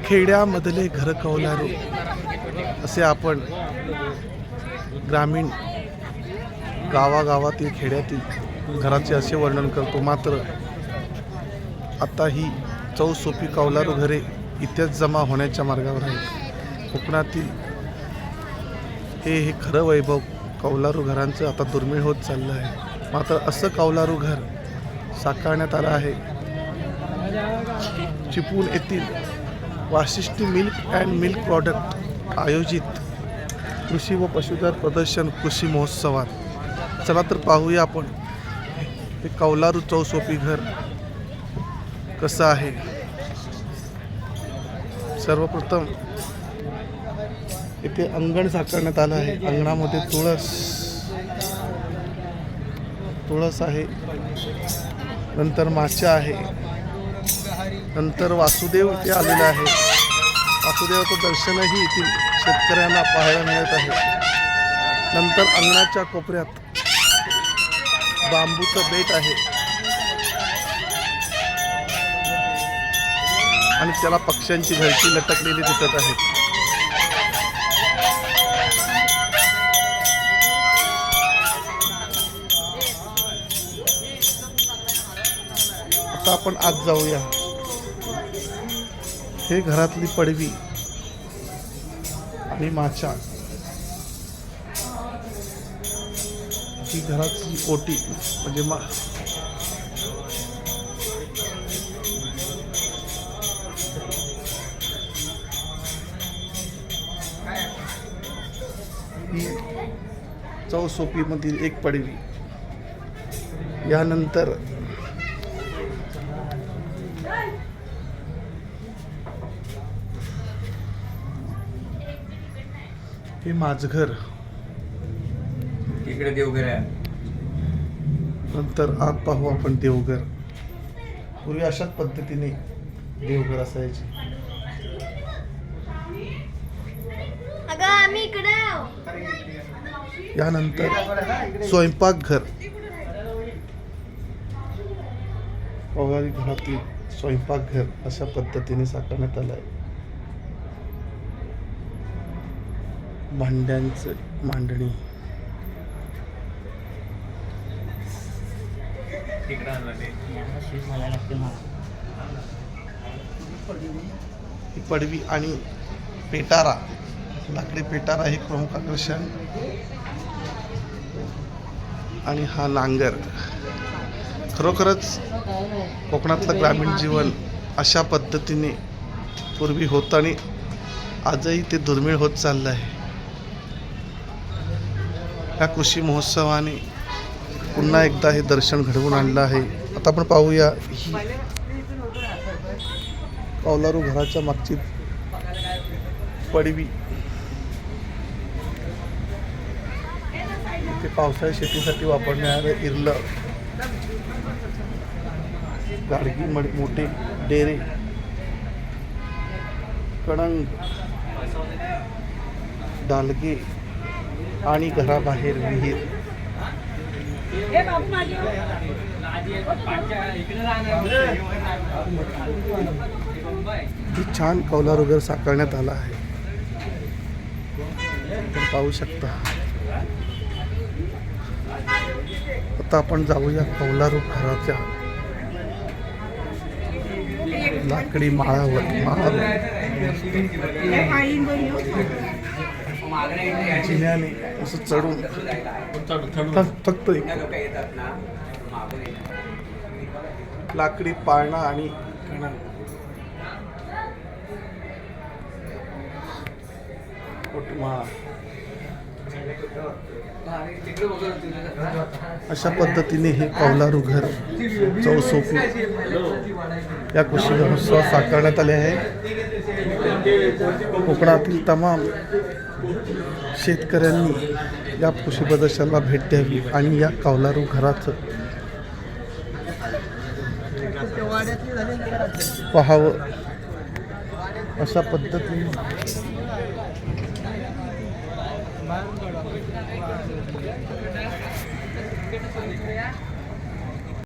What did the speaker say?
खेड्यामधले घर कौलारू असे आपण ग्रामीण गावागावातील खेड्यातील घराचे असे वर्णन करतो. मात्र आता ही चौसोपी कौलारू घरे इथेच जमा होण्याच्या मार्गावर आहेत. कोकणातील हे खरं वैभव कौलारू घरांचं आता दुर्मिळ होत चाललं आहे. मात्र असं कौलारू घर साकारण्यात आलं आहे चिपळूण येथील Vashishthi milk and milk product आयोजित कृषी व पशुधन प्रदर्शन कृषी महोत्सवात. चला तर पाहूया आपण हे कौलारू चौसोपी घर कसं आहे. सर्वप्रथम इथे अंगण साकारण्यात आलं आहे. अंगणामध्ये तुळस आहे, नंतर माच्या आहे, नंतर वासुदेव इथे आलेला आहे. वासुदेवाचं दर्शनही येथील शेतकऱ्यांना पाहायला मिळत आहे. नंतर अंगणाच्या कोपऱ्यात बांबूचं बेट आहे आणि त्याला पक्ष्यांची घरटी लटकलेली दिसत आहे. आता आपण आज जाऊया. हे घरातली पडवी आणि माच्या, ही घराची ओटी म्हणजे ही चौसोपीमधील एक पडवी. यानंतर हे माझघर, इकडे देवघर आहे. नंतर आत पाहू आपण देवघर. पूर्वी अशाच पद्धतीने देवघर असायचे. यानंतर स्वयंपाकघर, पवारी घरातील स्वयंपाकघर अशा पद्धतीने साकारण्यात आलं आहे. भांड्यांचं मांडणी, ही पडवी आणि पेटारा, लाकडी पेटारा हे प्रमुख आकर्षण. आणि हा नांगर. खरोखरच कोकणातलं ग्रामीण जीवन अशा पद्धतीने पूर्वी होतं आणि आजही ते दुर्मिळ होत चाललं आहे. या कृषी महोत्सवाने पुन्हा एकदा हे दर्शन घडवून आणलं आहे. आता आपण पाहूया ही कौलारू घराच्या मागची पडवी. इथे पावसाळी शेतीसाठी वापरण्याचं इरलं, गाडगी, मोठे डेरे, कणंग, डालगे आणि घराबाहेर विहीर. छान कौलारू घर साकारण्यात आला आहे. आपण पाहू शकता. आता आपण जाऊया कौलारू घराच्या लाकडी माळावर. जिन्याने असं चढून फक्त लाकडी पाळणा आणि अशा पद्धतीने हे कौलारू घर चौसोपी या कृषी महोत्सवात साकारण्यात आले आहे. कोकणातील तमाम शेतकऱ्यांनी या कृषी प्रदर्शनाला भेट द्यावी आणि या कौलारू घराचं पाहावं अशा पद्धतीने